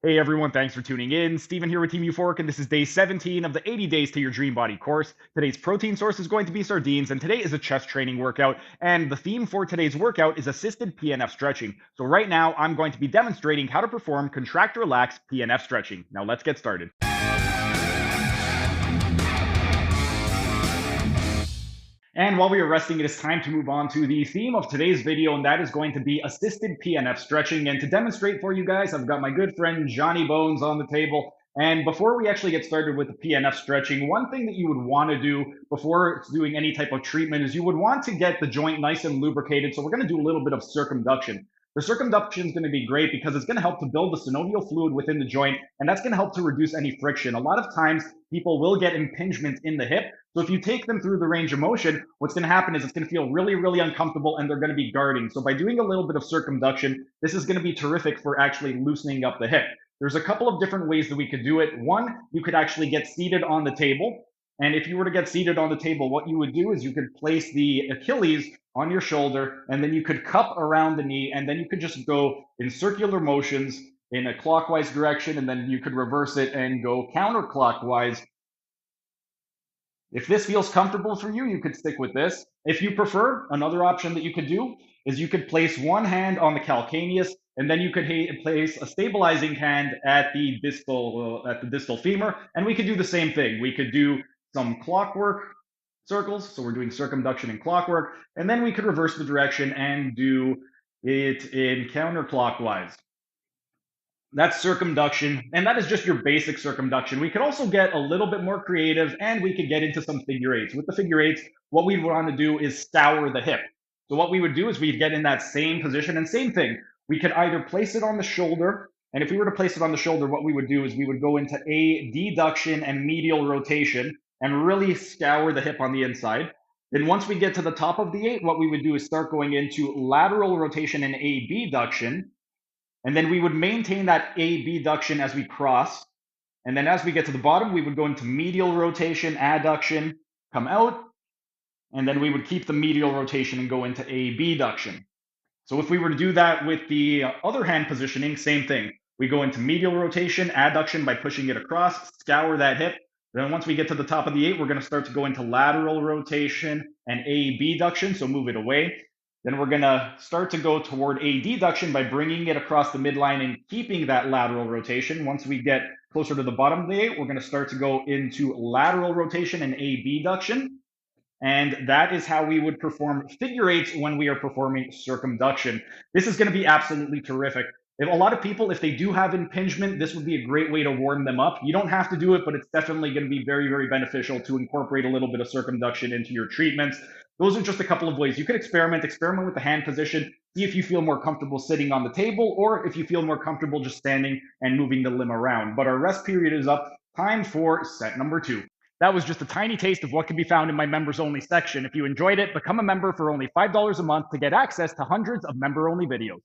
Hey everyone, thanks for tuning in. Steven here with Team Euphoric, and this is day 17 of the 80 Days to Your Dream Body course. Today's protein source is going to be sardines, and today is a chest training workout. And the theme for today's workout is assisted PNF stretching. So right now, I'm going to be demonstrating how to perform contract relax PNF stretching. Now let's get started. And while we are resting, it is time to move on to the theme of today's video, and that is going to be assisted PNF stretching. And to demonstrate for you guys, I've got my good friend Johnny Bones on the table. And before we actually get started with the PNF stretching, one thing that you would want to do before doing any type of treatment is you would want to get the joint nice and lubricated. So we're going to do a little bit of circumduction. The circumduction is going to be great because it's going to help to build the synovial fluid within the joint, and that's going to help to reduce any friction. A lot of times, people will get impingement in the hip. So if you take them through the range of motion, what's going to happen is it's going to feel really, really uncomfortable and they're going to be guarding. So by doing a little bit of circumduction, this is going to be terrific for actually loosening up the hip. There's a couple of different ways that we could do it. One, you could actually get seated on the table. And if you were to get seated on the table, what you would do is you could place the Achilles on your shoulder, and then you could cup around the knee, and then you could just go in circular motions in a clockwise direction, and then you could reverse it and go counterclockwise. If this feels comfortable for you, you could stick with this. If you prefer, another option that you could do is you could place one hand on the calcaneus, and then you could place a stabilizing hand at the distal femur, and we could do the same thing. We could do some clockwork circles, so we're doing circumduction and clockwork, and then we could reverse the direction and do it in counterclockwise. That's circumduction, and that is just your basic circumduction. We could also get a little bit more creative, and we could get into some figure eights. With the figure eights, what we want to do is scour the hip. So what we would do is we'd get in that same position, and same thing. We could either place it on the shoulder, and if we were to place it on the shoulder, what we would do is we would go into adduction and medial rotation and really scour the hip on the inside. Then once we get to the top of the eight, what we would do is start going into lateral rotation and abduction. And then we would maintain that abduction as we cross. And then as we get to the bottom, we would go into medial rotation, adduction, come out. And then we would keep the medial rotation and go into abduction. So if we were to do that with the other hand positioning, same thing. We go into medial rotation, adduction by pushing it across, scour that hip. Then once we get to the top of the eight, we're going to start to go into lateral rotation and abduction, so move it away. Then we're going to start to go toward adduction by bringing it across the midline and keeping that lateral rotation. Once we get closer to the bottom of the eight, we're going to start to go into lateral rotation and abduction. And that is how we would perform figure eights when we are performing circumduction. This is going to be absolutely terrific. If a lot of people, if they do have impingement, this would be a great way to warm them up. You don't have to do it, but it's definitely going to be very, very beneficial to incorporate a little bit of circumduction into your treatments. Those are just a couple of ways. You can experiment with the hand position, see if you feel more comfortable sitting on the table, or if you feel more comfortable just standing and moving the limb around. But our rest period is up. Time for set number 2. That was just a tiny taste of what can be found in my members only section. If you enjoyed it, become a member for only $5 a month to get access to hundreds of member only videos.